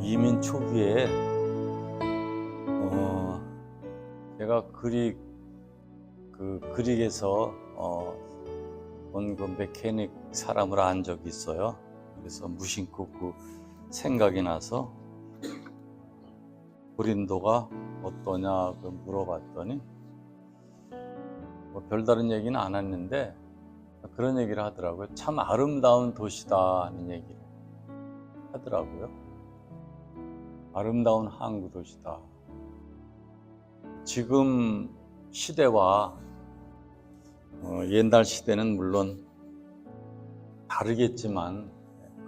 이민 초기에 제가 그릭에서 온 그 메케닉 사람을 안 적이 있어요. 그래서 무심코 그 생각이 나서 고린도가 어떠냐 물어봤더니 뭐 별다른 얘기는 안 했는데 그런 얘기를 하더라고요. 참 아름다운 도시다 하는 얘기를 하더라고요. 아름다운 항구 도시다. 지금 시대와 옛날 시대는 물론 다르겠지만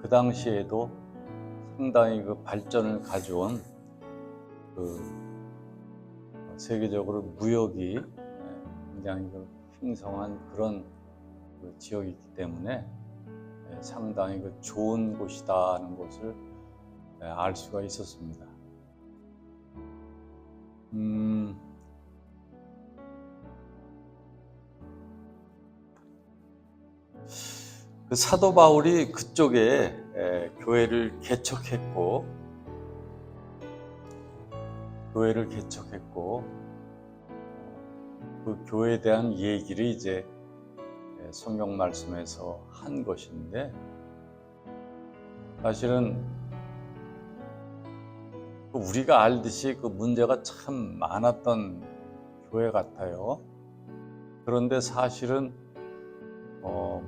그 당시에도 상당히 그 발전을 가져온 그 세계적으로 무역이 굉장히興盛한 그런 그 지역이기 때문에 상당히 그 좋은 곳이다는 것을 알 수가 있었습니다. 그 사도 바울이 그쪽에 교회를 개척했고 그 교회에 대한 얘기를 이제 성경 말씀에서 한 것인데, 사실은 우리가 알듯이 그 문제가 참 많았던 교회 같아요. 그런데 사실은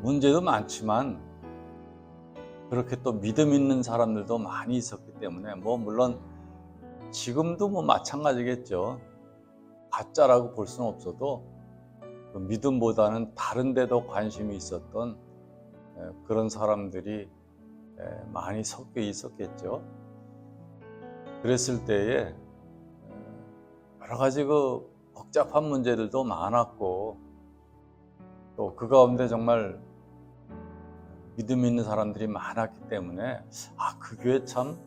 문제도 많지만 그렇게 또 믿음 있는 사람들도 많이 있었기 때문에 물론 지금도 마찬가지겠죠. 가짜라고 볼 수는 없어도 그 믿음보다는 다른 데도 관심이 있었던 그런 사람들이 많이 섞여 있었겠죠. 그랬을 때에 여러 가지 그 복잡한 문제들도 많았고, 또 그 가운데 정말 믿음 있는 사람들이 많았기 때문에 그 교회 참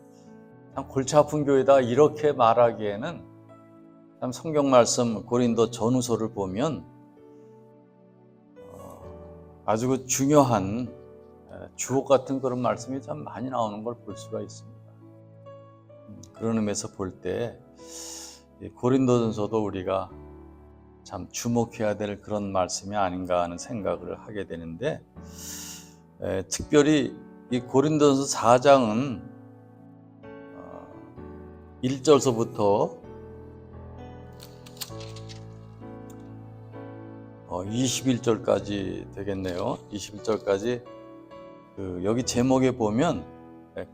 골치 아픈 교회다 이렇게 말하기에는, 참 성경 말씀 고린도 전후서를 보면 아주 그 중요한 주옥 같은 그런 말씀이 참 많이 나오는 걸 볼 수가 있습니다. 그런 의미에서 볼 때 고린도전서도 우리가 참 주목해야 될 그런 말씀이 아닌가 하는 생각을 하게 되는데, 특별히 이 고린도전서 4장은 1절서부터 21절까지 되겠네요. 21절까지 여기 제목에 보면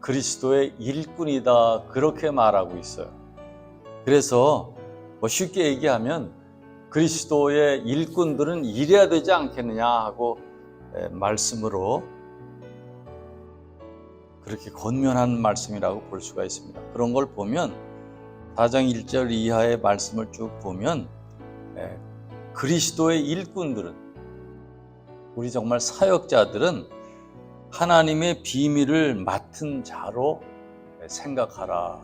그리스도의 일꾼이다 그렇게 말하고 있어요. 그래서 쉽게 얘기하면 그리스도의 일꾼들은 일해야 되지 않겠느냐 하고 말씀으로 그렇게 권면한 말씀이라고 볼 수가 있습니다. 그런 걸 보면 4장 1절 이하의 말씀을 쭉 보면 그리스도의 일꾼들은, 우리 정말 사역자들은 하나님의 비밀을 맡은 자로 생각하라,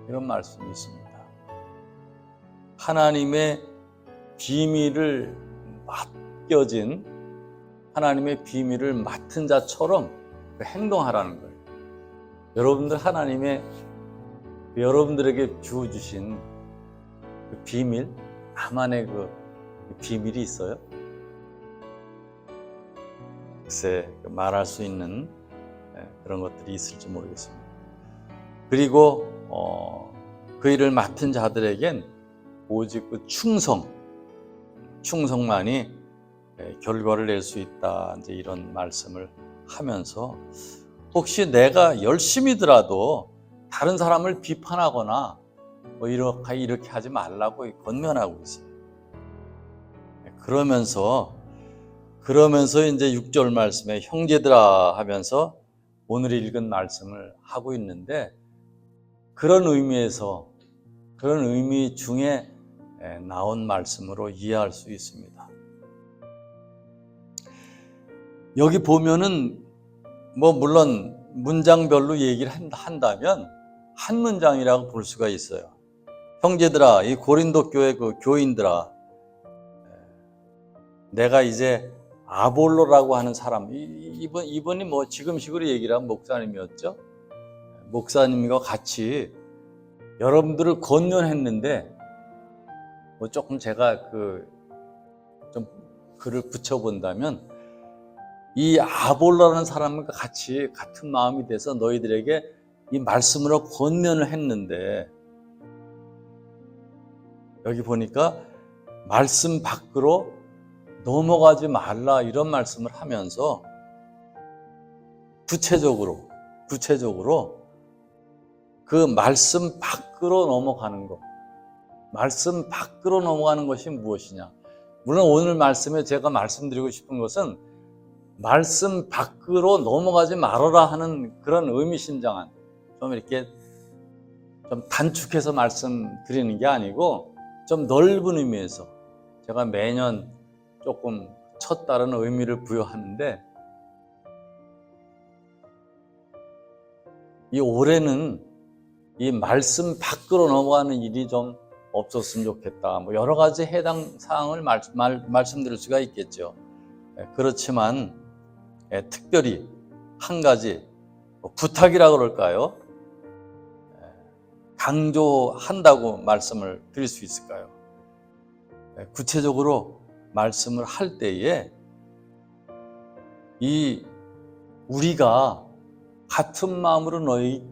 이런 말씀이 있습니다. 하나님의 비밀을 맡겨진, 하나님의 비밀을 맡은 자처럼 행동하라는 거예요. 여러분들 여러분들에게 주어주신 그 비밀, 나만의 그 비밀이 있어요? 글쎄 말할 수 있는 그런 것들이 있을지 모르겠습니다. 그리고 그 일을 맡은 자들에겐 오직 그 충성만이 결과를 낼 수 있다, 이제 이런 말씀을 하면서, 혹시 내가 열심히더라도 다른 사람을 비판하거나 이렇게 하지 말라고 권면하고 있어요. 그러면서 이제 6절 말씀에 형제들아 하면서 오늘 읽은 말씀을 하고 있는데, 그런 의미 중에 나온 말씀으로 이해할 수 있습니다. 여기 보면은 물론 문장별로 얘기를 한다면 한 문장이라고 볼 수가 있어요. 형제들아, 이 고린도 교회 그 교인들아, 내가 이제 아볼로라고 하는 사람, 이분이 지금식으로 얘기를 하면 목사님이었죠. 목사님과 같이 여러분들을 권면했는데 뭐 조금 제가 좀 글을 붙여본다면 이 아볼로라는 사람과 같이 같은 마음이 돼서 너희들에게 이 말씀으로 권면을 했는데 여기 보니까 말씀 밖으로 넘어가지 말라 이런 말씀을 하면서 구체적으로 그 말씀 밖으로 넘어가는 것, 말씀 밖으로 넘어가는 것이 무엇이냐? 물론 오늘 말씀에 제가 말씀드리고 싶은 것은 말씀 밖으로 넘어가지 말아라 하는 그런 의미심장한 좀 이렇게 좀 단축해서 말씀드리는 게 아니고 좀 넓은 의미에서 제가 매년 조금 첫 다른 의미를 부여하는데 이 올해는 이 말씀 밖으로 넘어가는 일이 좀 없었으면 좋겠다. 뭐 여러 가지 해당 사항을 말씀드릴 수가 있겠죠. 그렇지만 특별히 한 가지 부탁이라 그럴까요? 강조한다고 말씀을 드릴 수 있을까요? 구체적으로 말씀을 할 때에 이 우리가 같은 마음으로 너희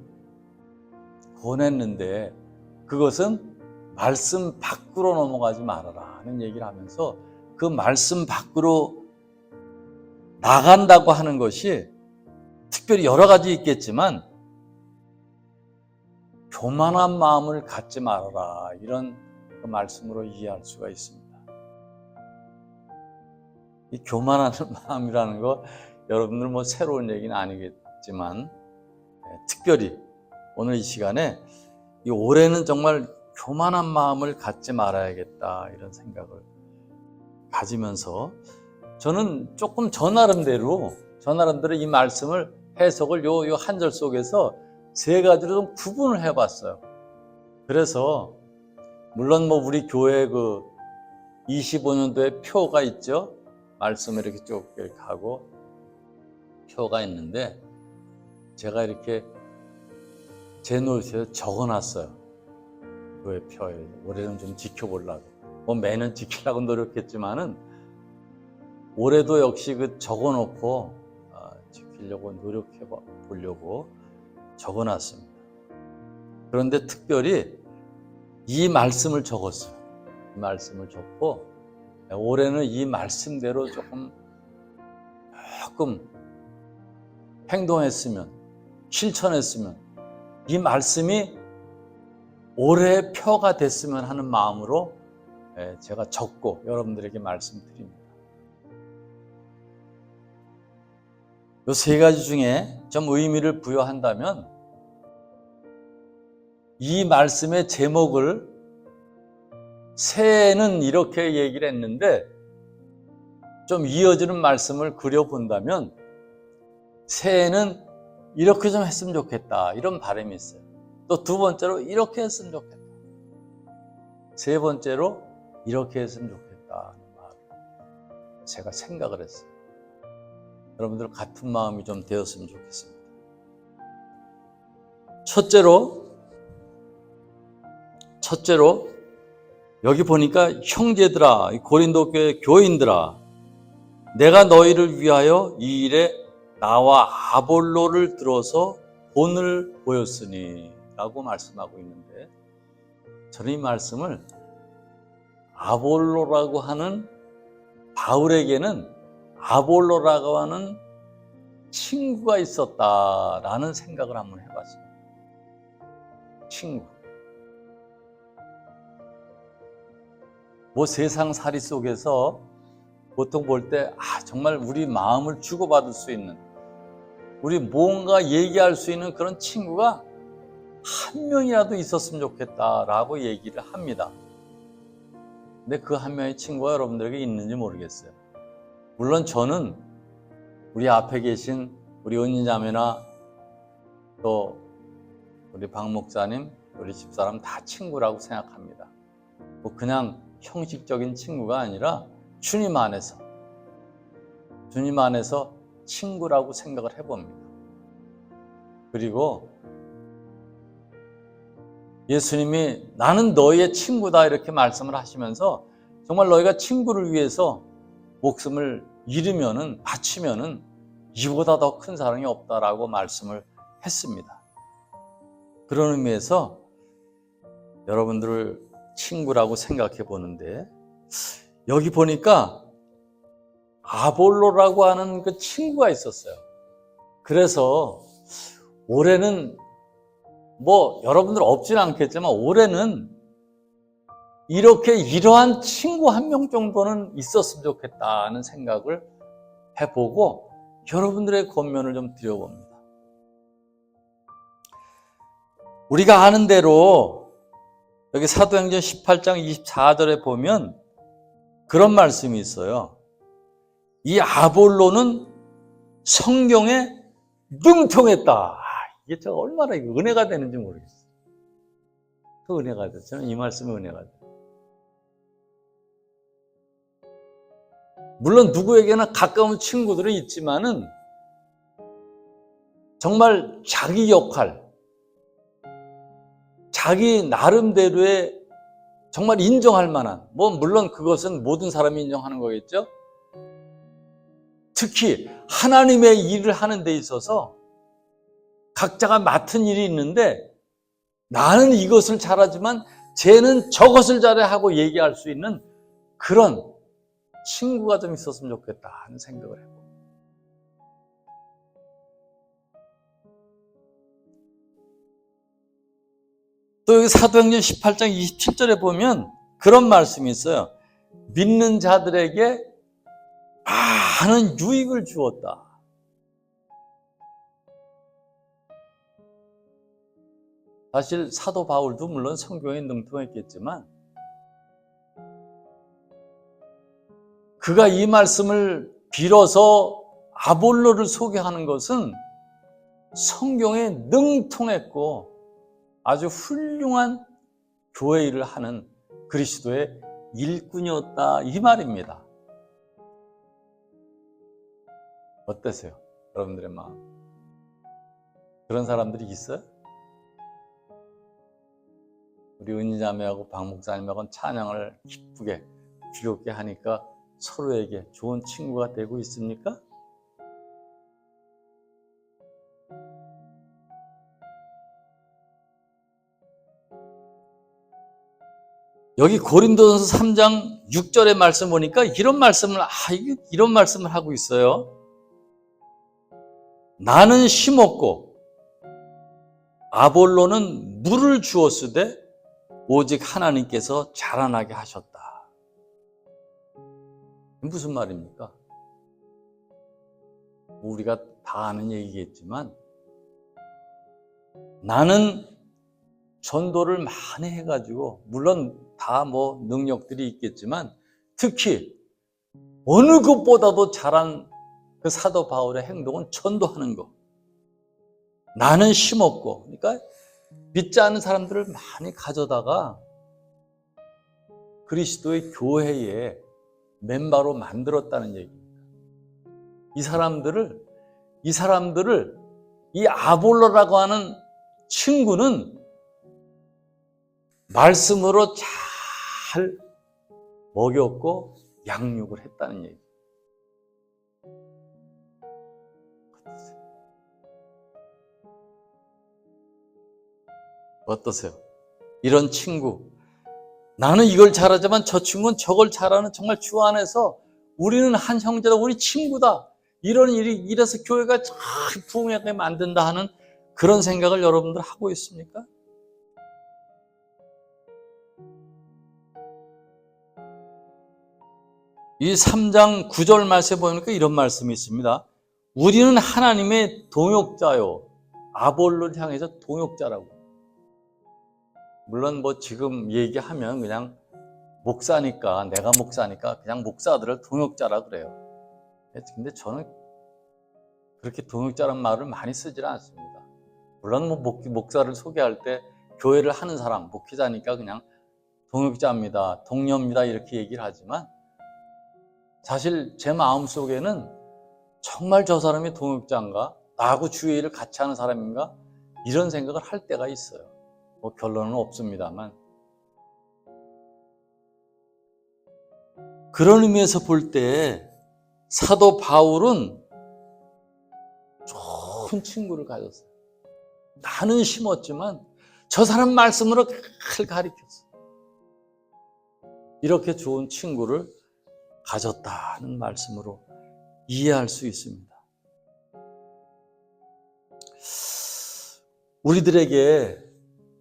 권했는데 그것은 말씀 밖으로 넘어가지 말아라 하는 얘기를 하면서 그 말씀 밖으로 나간다고 하는 것이 특별히 여러 가지 있겠지만 교만한 마음을 갖지 말아라 이런 그 말씀으로 이해할 수가 있습니다. 이 교만한 마음이라는 거 여러분들 뭐 새로운 얘기는 아니겠지만 특별히 오늘 이 시간에 이 올해는 정말 교만한 마음을 갖지 말아야겠다 이런 생각을 가지면서 저는 조금 저 나름대로 이 말씀을 해석을 요 한 절 속에서 세 가지로 좀 구분을 해봤어요. 그래서 물론 뭐 우리 교회 그 25년도에 표가 있죠. 말씀을 이렇게 쭉 이렇게 하고 표가 있는데 제가 이렇게 제 노트에 적어놨어요. 교회 표에 올해는 좀 지켜보려고. 뭐 매년 지키려고 노력했지만은 올해도 역시 그 적어놓고 지키려고 노력해 보려고 적어놨습니다. 그런데 특별히 이 말씀을 적었어요. 이 말씀을 적고 올해는 이 말씀대로 조금 행동했으면 실천했으면 이 말씀이 올해의 표가 됐으면 하는 마음으로 제가 적고 여러분들에게 말씀드립니다. 이 세 가지 중에 좀 의미를 부여한다면 이 말씀의 제목을 새해는 이렇게 얘기를 했는데 좀 이어지는 말씀을 그려본다면 새해는 이렇게 좀 했으면 좋겠다 이런 바람이 있어요. 또 두 번째로 이렇게 했으면 좋겠다. 세 번째로 이렇게 했으면 좋겠다 하는 마음을 제가 생각을 했어요. 여러분들 같은 마음이 좀 되었으면 좋겠습니다. 첫째로 여기 보니까 형제들아, 고린도 교회 교인들아, 내가 너희를 위하여 이 일에 나와 아볼로를 들어서 본을 보였으니 라고 말씀하고 있는데 저는 이 말씀을 아볼로라고 하는 바울에게는 아볼로라고 하는 친구가 있었다라는 생각을 한번 해봤습니다. 친구. 뭐 세상살이 속에서 보통 볼 때 정말 우리 마음을 주고받을 수 있는 우리 뭔가 얘기할 수 있는 그런 친구가 한 명이라도 있었으면 좋겠다라고 얘기를 합니다. 근데 그 한 명의 친구가 여러분들에게 있는지 모르겠어요. 물론 저는 우리 앞에 계신 우리 언니자매나 또 우리 박 목사님, 우리 집사람 다 친구라고 생각합니다. 뭐 그냥 형식적인 친구가 아니라 주님 안에서 친구라고 생각을 해봅니다. 그리고 예수님이 나는 너희의 친구다 이렇게 말씀을 하시면서 정말 너희가 친구를 위해서 목숨을 잃으면은 바치면은 이보다 더 큰 사랑이 없다라고 말씀을 했습니다. 그런 의미에서 여러분들을 친구라고 생각해 보는데 여기 보니까 아볼로라고 하는 그 친구가 있었어요. 그래서 올해는 뭐 여러분들 없지는 않겠지만 올해는 이러한 친구 한 명 정도는 있었으면 좋겠다는 생각을 해보고 여러분들의 권면을 좀 드려봅니다. 우리가 아는 대로 여기 사도행전 18장 24절에 보면 그런 말씀이 있어요. 이 아볼로는 성경에 능통했다. 이게 제가 얼마나 은혜가 되는지 모르겠어요. 그 은혜가 돼요. 저는 이 말씀이 은혜가 돼요. 물론 누구에게나 가까운 친구들은 있지만은 정말 자기 역할, 자기 나름대로의 정말 인정할 만한, 물론 그것은 모든 사람이 인정하는 거겠죠? 특히 하나님의 일을 하는 데 있어서 각자가 맡은 일이 있는데 나는 이것을 잘하지만 쟤는 저것을 잘해 하고 얘기할 수 있는 그런 친구가 좀 있었으면 좋겠다 하는 생각을 해요. 또 여기 사도행전 18장 27절에 보면 그런 말씀이 있어요. 믿는 자들에게 많은 유익을 주었다. 사실 사도 바울도 물론 성경에 능통했겠지만 그가 이 말씀을 빌어서 아볼로를 소개하는 것은 성경에 능통했고 아주 훌륭한 교회 일을 하는 그리스도의 일꾼이었다 이 말입니다. 어떠세요? 여러분들의 마음. 그런 사람들이 있어요? 우리 은희자매하고 박 목사님하고는 찬양을 기쁘게 즐겁게 하니까 서로에게 좋은 친구가 되고 있습니까? 여기 고린도전서 3장 6절의 말씀 보니까 이런 말씀을 하고 있어요. 나는 심었고 아볼로는 물을 주었으되 오직 하나님께서 자라나게 하셨다. 무슨 말입니까? 우리가 다 아는 얘기겠지만 나는 전도를 많이 해가지고 물론 다 능력들이 있겠지만 특히 어느 것보다도 잘한 그 사도 바울의 행동은 전도하는 거. 나는 심었고 그러니까 믿지 않는 사람들을 많이 가져다가 그리스도의 교회에 멤버로 만들었다는 얘기입니다. 이 사람들을 이 아볼로라고 하는 친구는 말씀으로 잘 먹였고 양육을 했다는 얘기. 어떠세요? 이런 친구. 나는 이걸 잘하지만 저 친구는 저걸 잘하는 정말 주 안에서 우리는 한 형제다, 우리 친구다. 이런 일이 이래서 교회가 잘 부흥하게 만든다 하는 그런 생각을 여러분들 하고 있습니까? 이 3장 9절 말씀에 보니까 이런 말씀이 있습니다. 우리는 하나님의 동역자요. 아볼로를 향해서 동역자라고. 물론 지금 얘기하면 그냥 내가 목사니까 그냥 목사들을 동역자라 그래요. 근데 저는 그렇게 동역자란 말을 많이 쓰지는 않습니다. 물론 목사를 소개할 때 교회를 하는 사람, 목회자니까 그냥 동역자입니다, 동료입니다 이렇게 얘기를 하지만 사실 제 마음속에는 정말 저 사람이 동역자인가? 나하고 주의 일을 같이 하는 사람인가? 이런 생각을 할 때가 있어요. 뭐 결론은 없습니다만, 그런 의미에서 볼 때 사도 바울은 좋은 친구를 가졌어요. 나는 심었지만 저 사람 말씀으로 잘 가르쳤어. 이렇게 좋은 친구를 가졌다는 말씀으로 이해할 수 있습니다. 우리들에게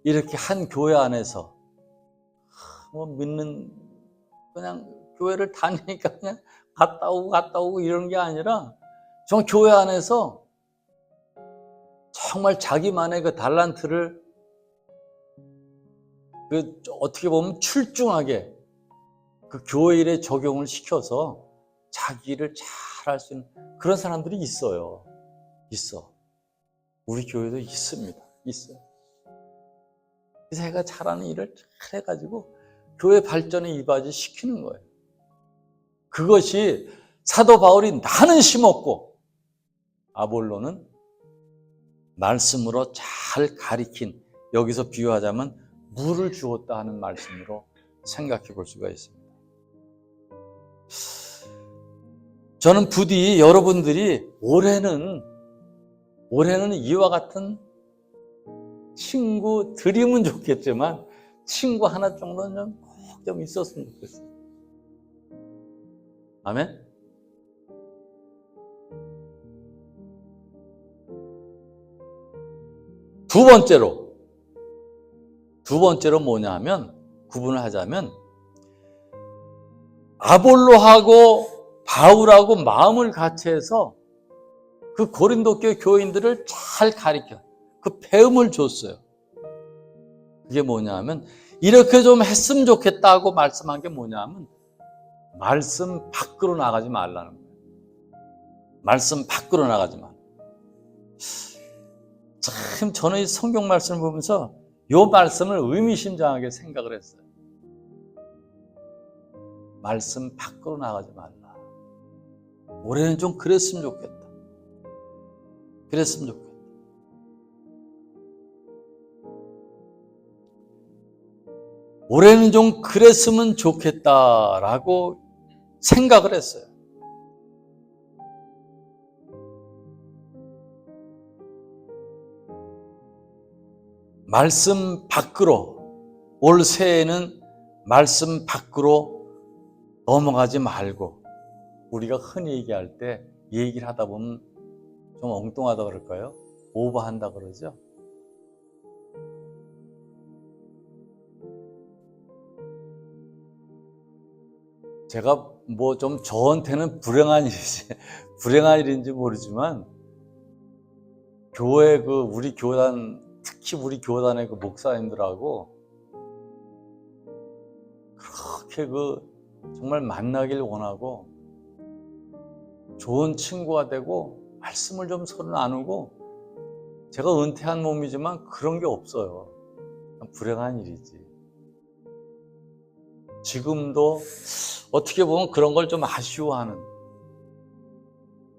이렇게 한 교회 안에서 믿는, 그냥 교회를 다니니까 그냥 갔다 오고 이런 게 아니라 정말 교회 안에서 정말 자기만의 그 달란트를 어떻게 보면 출중하게 그 교회 일에 적용을 시켜서 자기 일을 잘 할 수 있는 그런 사람들이 있어요. 있어. 우리 교회도 있습니다. 있어요. 자기가 잘하는 일을 잘 해가지고 교회 발전에 이바지 시키는 거예요. 그것이 사도 바울이 나는 심었고 아볼로는 말씀으로 잘 가리킨, 여기서 비유하자면 물을 주었다 하는 말씀으로 생각해 볼 수가 있습니다. 저는 부디 여러분들이 올해는 이와 같은 친구 드리면 좋겠지만 친구 하나 정도는 꼭 좀 있었으면 좋겠어요. 아멘? 두 번째로 뭐냐 하면, 구분을 하자면 아볼로하고 바울하고 마음을 같이 해서 그 고린도 교회 교인들을 잘 가르쳐 그 배움을 줬어요. 그게 뭐냐 하면 이렇게 좀 했으면 좋겠다고 말씀한 게 뭐냐 하면 말씀 밖으로 나가지 말라는 거예요. 말씀 밖으로 나가지 마. 참 저는 이 성경 말씀을 보면서 이 말씀을 의미심장하게 생각을 했어요. 말씀 밖으로 나가지 말라. 올해는 좀 그랬으면 좋겠다. 그랬으면 좋겠다. 올해는 좀 그랬으면 좋겠다라고 생각을 했어요. 말씀 밖으로, 올 새해에는 말씀 밖으로 넘어가지 말고, 우리가 흔히 얘기할 때 얘기를 하다 보면 좀 엉뚱하다 그럴까요? 오버한다 그러죠? 제가 뭐 좀 저한테는 불행한 일인지 모르지만, 교회 우리 교단, 특히 우리 교단의 그 목사님들하고 그렇게 정말 만나길 원하고 좋은 친구가 되고 말씀을 좀 서로 나누고, 제가 은퇴한 몸이지만 그런 게 없어요. 불행한 일이지. 지금도 어떻게 보면 그런 걸 좀 아쉬워하는,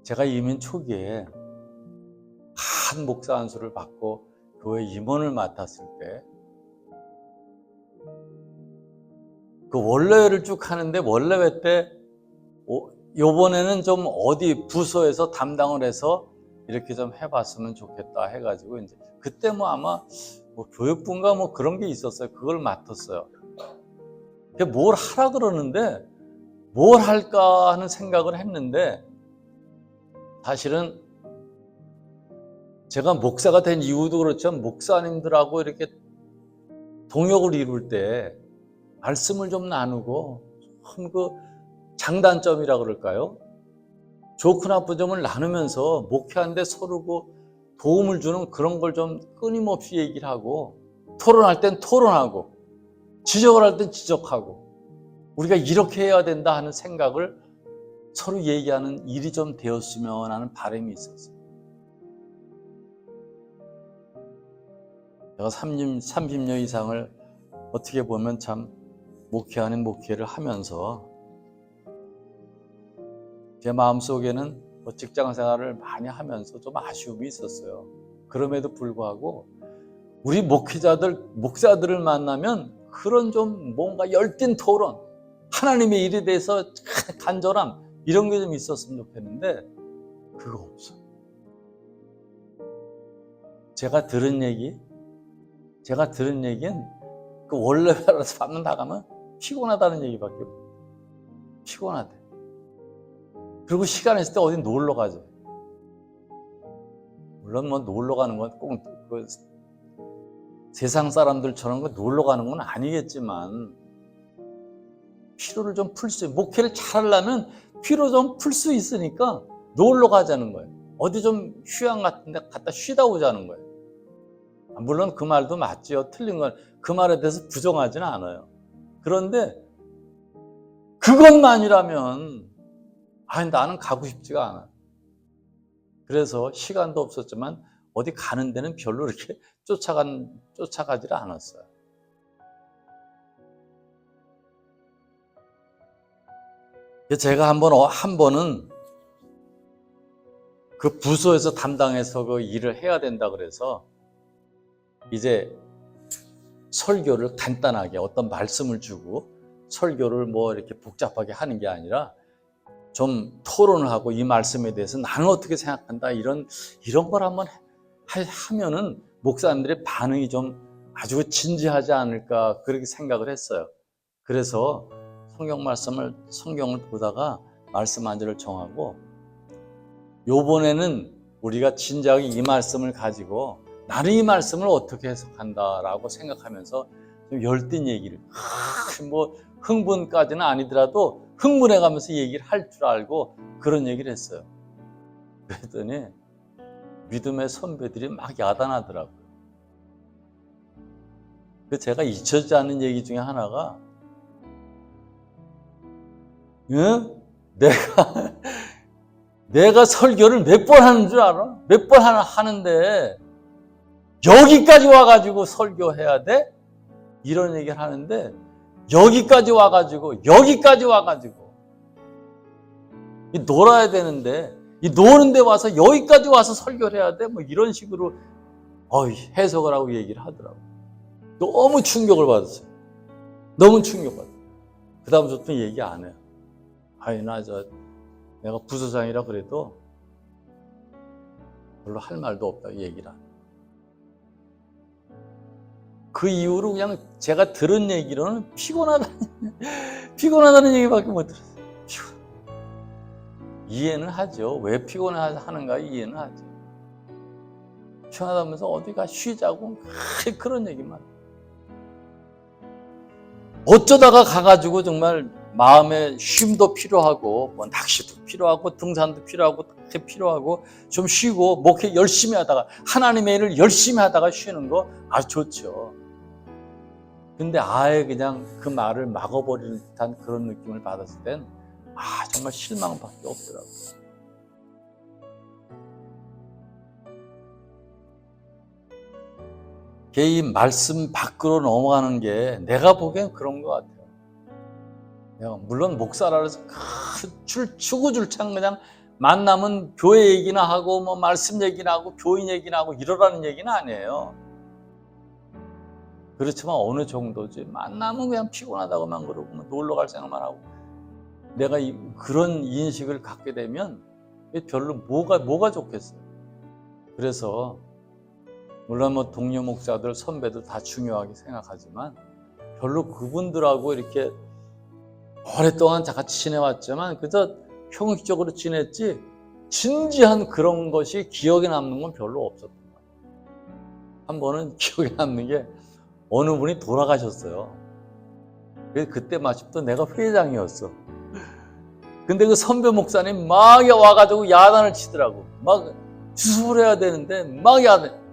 제가 이민 초기에 한 목사 안수를 받고 교회 임원을 맡았을 때 그 원래회를 쭉 하는데, 원래회 때 요번에는 좀 어디 부서에서 담당을 해서 이렇게 좀 해봤으면 좋겠다 해가지고, 이제 그때 아마 교육부인가 그런 게 있었어요. 그걸 맡았어요. 뭘 하라 그러는데 뭘 할까 하는 생각을 했는데, 사실은 제가 목사가 된 이유도 그렇지만 목사님들하고 이렇게 동역을 이룰 때 말씀을 좀 나누고, 좀 장단점이라 그럴까요? 좋고 나쁜 점을 나누면서 목회하는데 서로 도움을 주는 그런 걸 좀 끊임없이 얘기를 하고, 토론할 땐 토론하고, 지적을 할 땐 지적하고, 우리가 이렇게 해야 된다 하는 생각을 서로 얘기하는 일이 좀 되었으면 하는 바람이 있었어요. 제가 30년 이상을 어떻게 보면 참 목회하는 목회를 하면서 제 마음속에는 직장 생활을 많이 하면서 좀 아쉬움이 있었어요. 그럼에도 불구하고 우리 목사들을 만나면 그런 좀 뭔가 열띤 토론, 하나님의 일에 대해서 간절함, 이런 게 좀 있었으면 좋겠는데, 그거 없어. 제가 들은 얘기는 그 원래라서 밤 나가면 피곤하다는 얘기밖에 없어요. 피곤하대. 그리고 시간 있을 때 어디 놀러 가죠. 물론 뭐 놀러 가는 건 꼭 세상 사람들처럼 놀러 가는 건 아니겠지만, 피로를 좀 풀 수, 목회를 잘 하려면 피로 좀 풀 수 있으니까 놀러 가자는 거예요. 어디 좀 휴양 같은 데 갔다 쉬다 오자는 거예요. 물론 그 말도 맞지요. 틀린 건 그 말에 대해서 부정하지는 않아요. 그런데 그것만이라면 나는 가고 싶지가 않아. 그래서 시간도 없었지만 어디 가는 데는 별로 이렇게 쫓아가지를 않았어요. 제가 한 번은 그 부서에서 담당해서 그 일을 해야 된다 그래서 이제 설교를 간단하게 어떤 말씀을 주고 설교를 뭐 이렇게 복잡하게 하는 게 아니라 좀 토론을 하고 이 말씀에 대해서 나는 어떻게 생각한다 이런 걸 한번 하면은 목사님들의 반응이 좀 아주 진지하지 않을까 그렇게 생각을 했어요. 그래서 성경을 보다가 말씀 한 절을 정하고 요번에는 우리가 진지하게 이 말씀을 가지고 나는 이 말씀을 어떻게 해석한다라고 생각하면서 좀 열띤 얘기를 뭐 흥분까지는 아니더라도 흥분해가면서 얘기를 할 줄 알고 그런 얘기를 했어요. 그랬더니 믿음의 선배들이 막 야단하더라고요. 제가 잊혀지지 않는 얘기 중에 하나가 내가 설교를 몇 번 하는 줄 알아? 몇 번 하는데 여기까지 와가지고 설교해야 돼? 이런 얘기를 하는데 여기까지 와가지고 놀아야 되는데 이 노는 데 와서 여기까지 와서 설교를 해야 돼? 뭐 이런 식으로 해석을 하고 얘기를 하더라고요. 너무 충격을 받았어요. 너무 충격받았어요. 그 다음부터 얘기 안 해요. 내가 부서장이라 그래도 별로 할 말도 없다고 얘기를 안 해요. 그 이후로 그냥 제가 들은 얘기로는 피곤하다는 얘기밖에 못 들었어요. 이해는 하죠. 왜 피곤하는가 이해는 하죠. 피곤하다면서 어디가 쉬자고 그런 얘기만. 어쩌다가 가가지고 정말 마음에 쉼도 필요하고 뭐 낚시도 필요하고 등산도 필요하고 좀 쉬고 목회 열심히 하다가 하나님의 일을 열심히 하다가 쉬는 거 아주 좋죠. 근데 아예 그냥 그 말을 막아버리는 듯한 그런 느낌을 받았을 땐 정말 실망밖에 없더라고요. 이 말씀 밖으로 넘어가는 게 내가 보기엔 그런 것 같아요. 물론 목사라 해서 추구줄창 그냥 만나면 교회 얘기나 하고 뭐 말씀 얘기나 하고 교인 얘기나 하고 이러라는 얘기는 아니에요. 그렇지만 어느 정도지 만나면 그냥 피곤하다고만 그러고 놀러 갈 생각만 하고 내가 그런 인식을 갖게 되면 별로 뭐가 좋겠어요. 그래서 물론 뭐 동료 목사들 선배들 다 중요하게 생각하지만 별로 그분들하고 이렇게 오랫동안 같이 지내왔지만 그저 형식적으로 지냈지 진지한 그런 것이 기억에 남는 건 별로 없었던 거예요. 한 번은 기억에 남는 게 어느 분이 돌아가셨어요. 그때 마침 또 내가 회장이었어. 근데 그 선배 목사님 막 와가지고 야단을 치더라고. 막 수습을 해야 되는데 막 야단.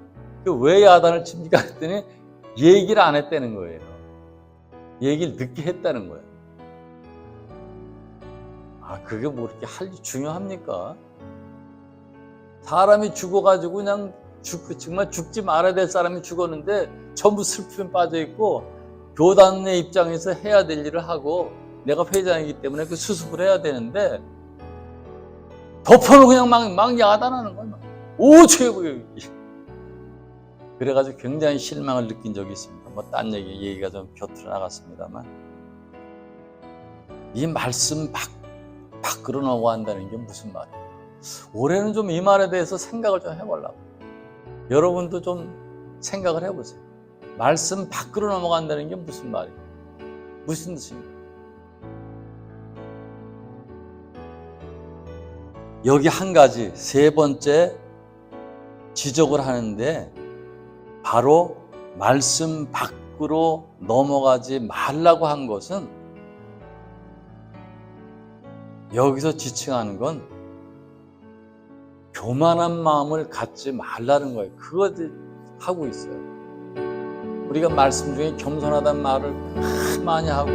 왜 야단을 칩니까? 했더니 얘기를 안 했다는 거예요. 얘기를 늦게 했다는 거예요. 그게 뭐 이렇게 중요합니까? 사람이 죽어가지고 그냥 정말 죽지 말아야 될 사람이 죽었는데 전부 슬픔에 빠져있고 교단의 입장에서 해야 될 일을 하고 내가 회장이기 때문에 그 수습을 해야 되는데 덮어놓고 그냥 막 야단하는 거야. 최고. 그래가지고 굉장히 실망을 느낀 적이 있습니다. 뭐 딴 얘기가 좀 곁으로 나갔습니다만, 이 말씀 밖으로 넘어간다는 게 무슨 말이에요? 올해는 좀 이 말에 대해서 생각을 좀 해보려고. 여러분도 좀 생각을 해보세요. 말씀 밖으로 넘어간다는 게 무슨 말이에요? 무슨 뜻입니까? 여기 한 가지, 세 번째 지적을 하는데, 바로 말씀 밖으로 넘어가지 말라고 한 것은, 여기서 지칭하는 건 교만한 마음을 갖지 말라는 거예요. 그거 하고 있어요. 우리가 말씀 중에 겸손하다는 말을 많이 하고